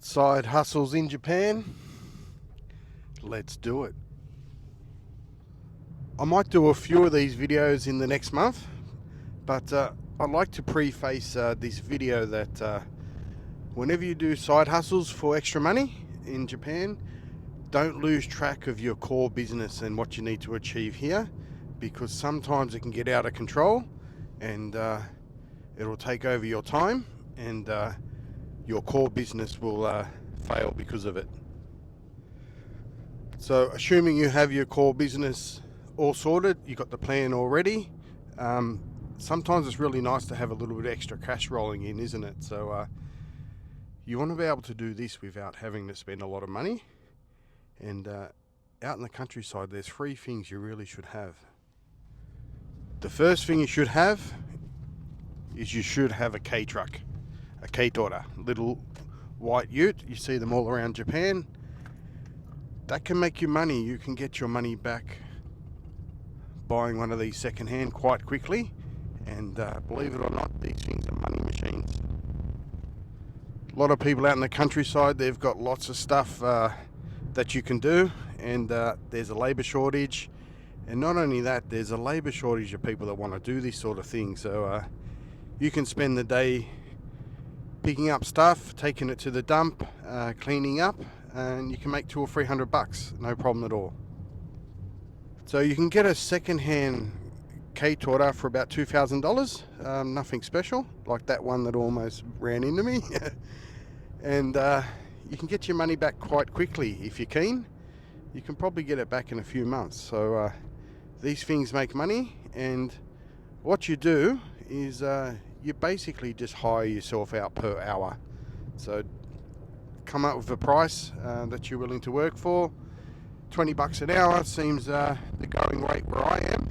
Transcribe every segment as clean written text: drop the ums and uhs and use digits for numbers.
Side hustles in Japan. Let's do it. I might do a few of these videos in the next month, but I'd like to preface this video that whenever you do side hustles for extra money in Japan, don't lose track of your core business and what you need to achieve here, because sometimes it can get out of control and it'll take over your time, and your core business will fail because of it. So assuming you have your core business all sorted, you got the plan already, sometimes it's really nice to have a little bit of extra cash rolling in, isn't it? So you want to be able to do this without having to spend a lot of money. And out in the countryside, there's 3 things you really should have. The first thing you should have is you should have a K-truck, a K-tora, little white ute. You see them all around Japan. That can make you money. You can get your money back buying one of these secondhand quite quickly. And believe it or not, these things are money machines. A lot of people out in the countryside, they've got lots of stuff that you can do, and there's a labour shortage. And not only that, there's a labour shortage of people that want to do this sort of thing. So you can spend the day picking up stuff, taking it to the dump, cleaning up, and you can make $200 or $300, no problem at all. So you can get a second-hand K-tora for about $2,000, nothing special, like that one that almost ran into me. And you can get your money back quite quickly if you're keen. You can probably get it back in a few months. So these things make money, and what you do is you basically just hire yourself out per hour. So come up with a price that you're willing to work for. $20 an hour seems the going rate where I am.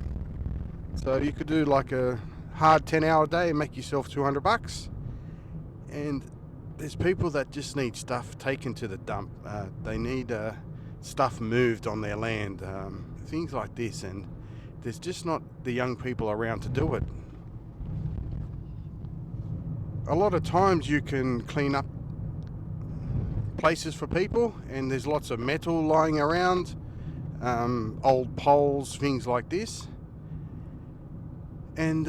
So you could do like a hard 10-hour day and make yourself $200. And there's people that just need stuff taken to the dump. They need stuff moved on their land, things like this, and there's just not the young people around to do it. A lot of times you can clean up places for people, and there's lots of metal lying around, old poles, things like this. And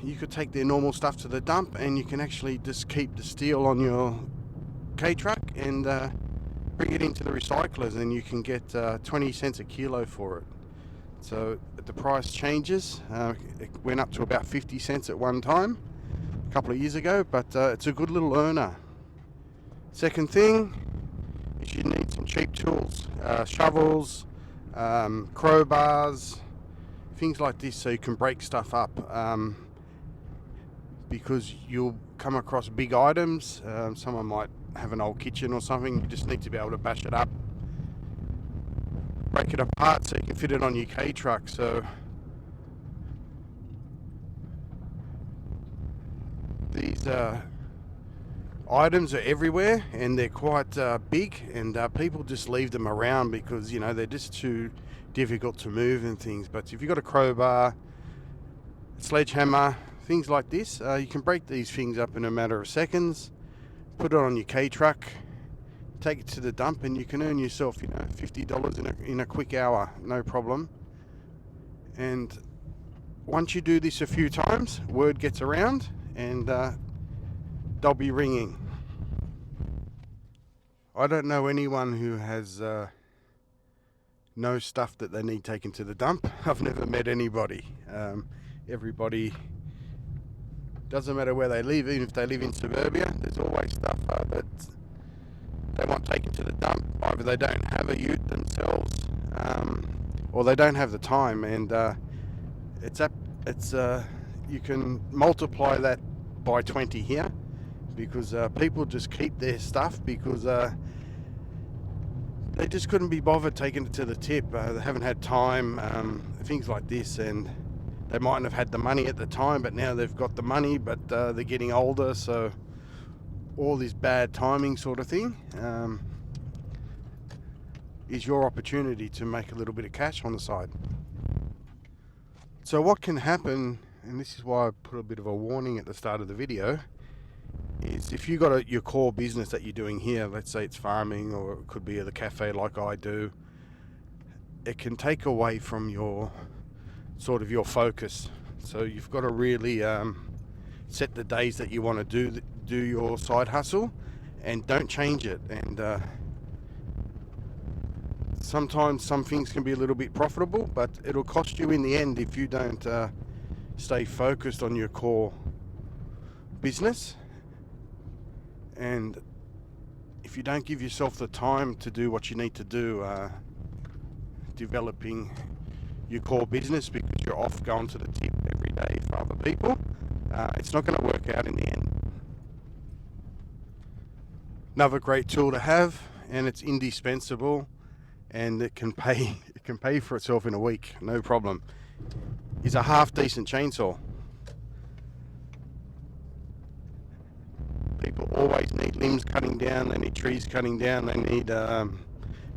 you could take their normal stuff to the dump, and you can actually just keep the steel on your K-truck and bring it into the recyclers, and you can get 20 cents a kilo for it. So the price changes. It went up to about 50 cents at one time a couple of years ago, but it's a good little earner. Second thing is you need some cheap tools, shovels, crowbars, things like this, so you can break stuff up, because you'll come across big items. Someone might have an old kitchen or something. You just need to be able to bash it up, break it apart so you can fit it on your K-truck. So these items are everywhere, and they're quite big, and people just leave them around because, you know, they're just too difficult to move and things. But if you've got a crowbar, sledgehammer, things like this, you can break these things up in a matter of seconds, put it on your K-truck, take it to the dump, and you can earn yourself, you know, $50 in a quick hour, no problem. And once you do this a few times, word gets around, and they'll be ringing. I don't know anyone who has no stuff that they need taken to the dump. I've never met anybody. Everybody, doesn't matter where they live, even if they live in suburbia, there's always stuff that they want taken to the dump. Either they don't have a ute themselves, or they don't have the time, and you can multiply that by 20 here, because people just keep their stuff because they just couldn't be bothered taking it to the tip. They haven't had time, things like this, and they mightn't have had the money at the time, but now they've got the money, but they're getting older, so all this bad timing sort of thing is your opportunity to make a little bit of cash on the side. So what can happen, and this is why I put a bit of a warning at the start of the video, is if you got your core business that you're doing here, let's say it's farming or it could be at the cafe like I do, it can take away from your sort of your focus. So you've got to really set the days that you want to do your side hustle, and don't change it. And sometimes some things can be a little bit profitable, but it'll cost you in the end if you don't stay focused on your core business, and if you don't give yourself the time to do what you need to do, developing your core business, because you're off going to the tip every day for other people, it's not going to work out in the end. Another great tool to have, and it's indispensable, and it can pay for itself in a week, no problem, is a half decent chainsaw. People always need limbs cutting down, they need trees cutting down, they need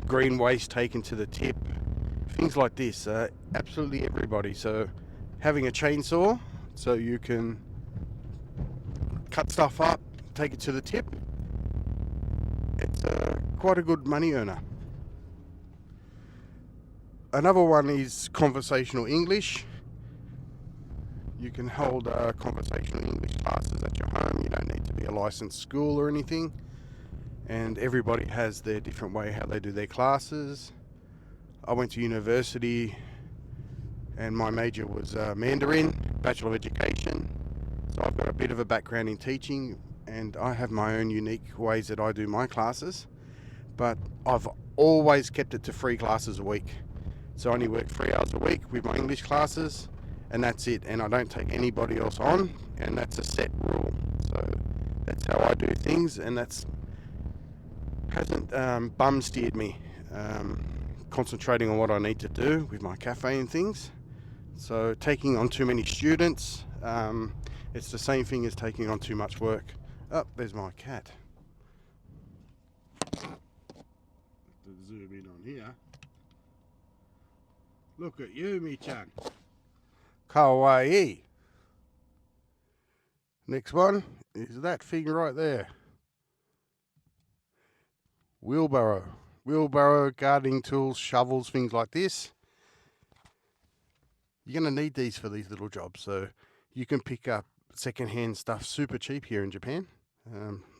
green waste taken to the tip, things like this, absolutely everybody. So having a chainsaw so you can cut stuff up, take it to the tip, it's quite a good money earner. Another one is conversational English. You can hold conversational English classes at your home. You don't need to be a licensed school or anything. And everybody has their different way how they do their classes. I went to university and my major was Mandarin, Bachelor of Education. So I've got a bit of a background in teaching, and I have my own unique ways that I do my classes. But I've always kept it to 3 classes a week. So I only work 3 hours a week with my English classes, and that's it. And I don't take anybody else on, and that's a set rule. So that's how I do things, and that's hasn't bum steered me concentrating on what I need to do with my cafe and things. So taking on too many students, it's the same thing as taking on too much work. Oh, there's my cat. To zoom in on here. Look at you, me-chan. Kawaii. Next one is that thing right there. Wheelbarrow. Wheelbarrow, gardening tools, shovels, things like this. You're going to need these for these little jobs. So you can pick up secondhand stuff super cheap here in Japan.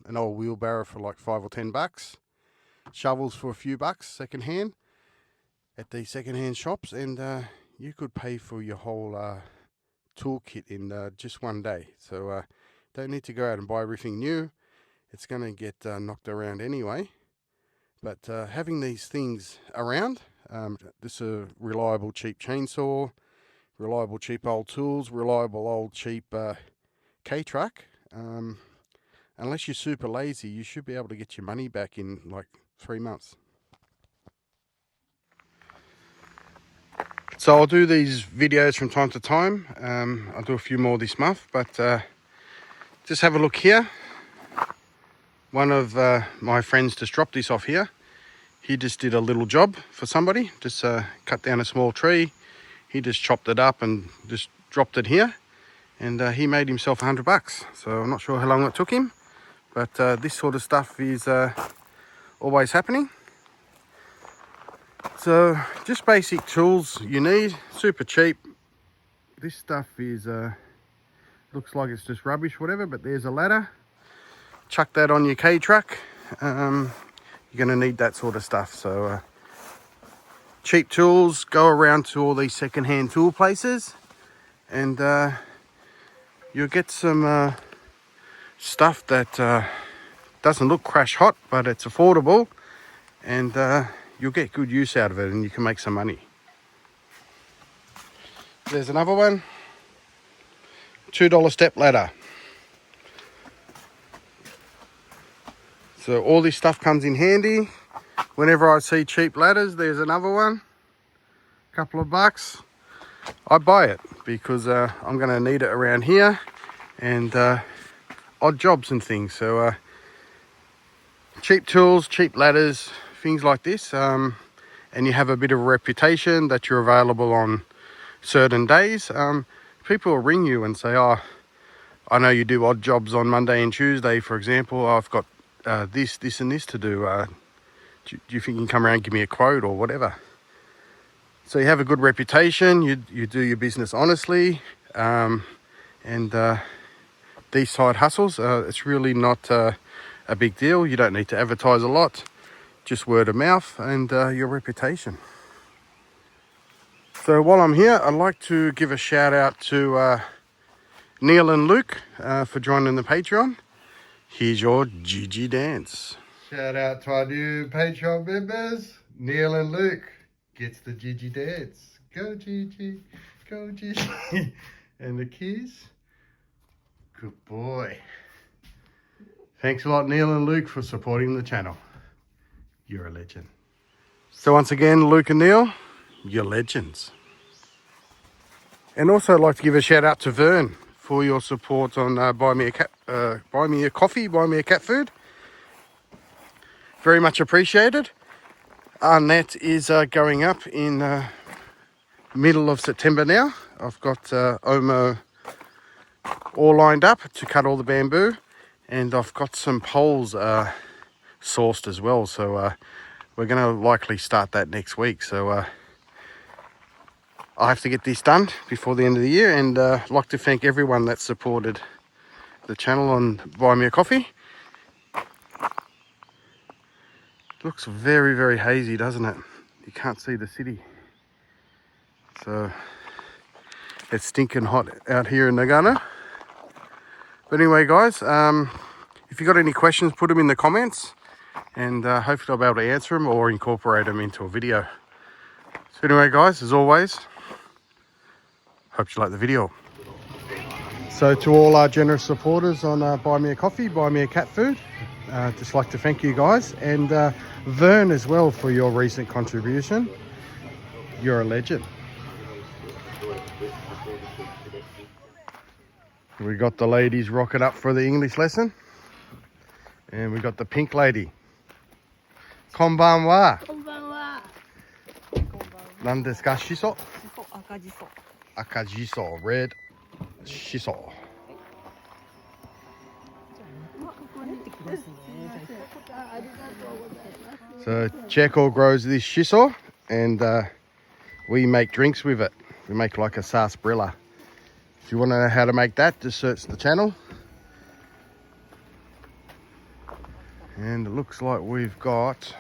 An old wheelbarrow for like $5 or $10. Shovels for a few bucks secondhand at these secondhand shops, and you could pay for your whole toolkit in just one day. So don't need to go out and buy everything new. It's going to get knocked around anyway. But having these things around, this is a reliable cheap chainsaw, reliable cheap old tools, reliable old cheap K-truck. Unless you're super lazy, you should be able to get your money back in like 3 months. So I'll do these videos from time to time. I'll do a few more this month, but just have a look here. One of my friends just dropped this off here. He just did a little job for somebody, just cut down a small tree. He just chopped it up and just dropped it here, and he made himself $100. So I'm not sure how long it took him, but this sort of stuff is always happening. So just basic tools you need, super cheap. This stuff is looks like it's just rubbish, whatever, but there's a ladder. Chuck that on your K-truck. You're going to need that sort of stuff. So cheap tools, go around to all these secondhand tool places, and you'll get some stuff that doesn't look crash hot, but it's affordable, and you'll get good use out of it, and you can make some money. There's another one. $2 step ladder. So all this stuff comes in handy. Whenever I see cheap ladders, there's another one. Couple of bucks. I buy it because I'm going to need it around here, and odd jobs and things. So cheap tools, cheap ladders, things like this, and you have a bit of a reputation that you're available on certain days. People will ring you and say, oh, I know you do odd jobs on Monday and Tuesday, for example. I've got this and this to do. Do you think you can come around and give me a quote or whatever? So you have a good reputation, you do your business honestly, and these side hustles, it's really not a big deal. You don't need to advertise a lot, just word of mouth and your reputation. So while I'm here, I'd like to give a shout out to Neil and Luke for joining the Patreon. Here's your Gigi dance. Shout out to our new Patreon members, Neil and Luke. Gets the Gigi dance. Go Gigi, go Gigi. And the kiss. Good boy. Thanks a lot, Neil and Luke, for supporting the channel. You're a legend. So once again, Luke and Neil, you're legends. And also I'd like to give a shout out to Vern for your support on buy me a coffee, buy me a cat food. Very much appreciated. Our net is going up in middle of September now. I've got Omo all lined up to cut all the bamboo, and I've got some poles sourced as well. So we're going to likely start that next week. So I have to get this done before the end of the year, and I'd like to thank everyone that supported the channel on Buy Me a Coffee. It looks very, very hazy, doesn't it? You can't see the city. So it's stinking hot out here in Nagano. But anyway, guys, if you got any questions, put them in the comments, and hopefully I'll be able to answer them or incorporate them into a video. So anyway, guys, as always, hope you like the video. So to all our generous supporters on Buy Me a Coffee, Buy Me a Cat Food, just like to thank you guys, and Vern as well for your recent contribution. You're a legend. We got the ladies rocking up for the English lesson, and we got the pink lady. Konbanwa. Konbanwa. Nan desu ka? Shiso? Akajiso. Akajiso, red shiso. So Checo grows this shiso, and we make drinks with it. We make like a sarsaparilla. If you want to know how to make that, just search the channel. And it looks like we've got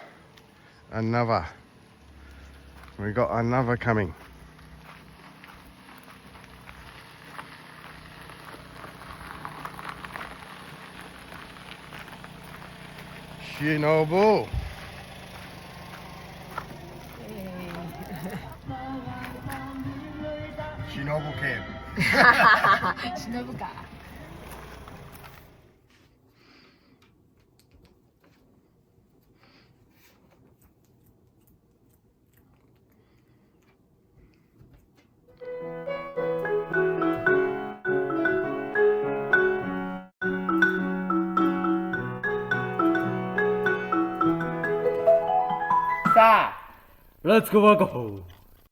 another. We've got another coming. Shinobu. Shinobu camp. Shinobu ka. Let's go back home.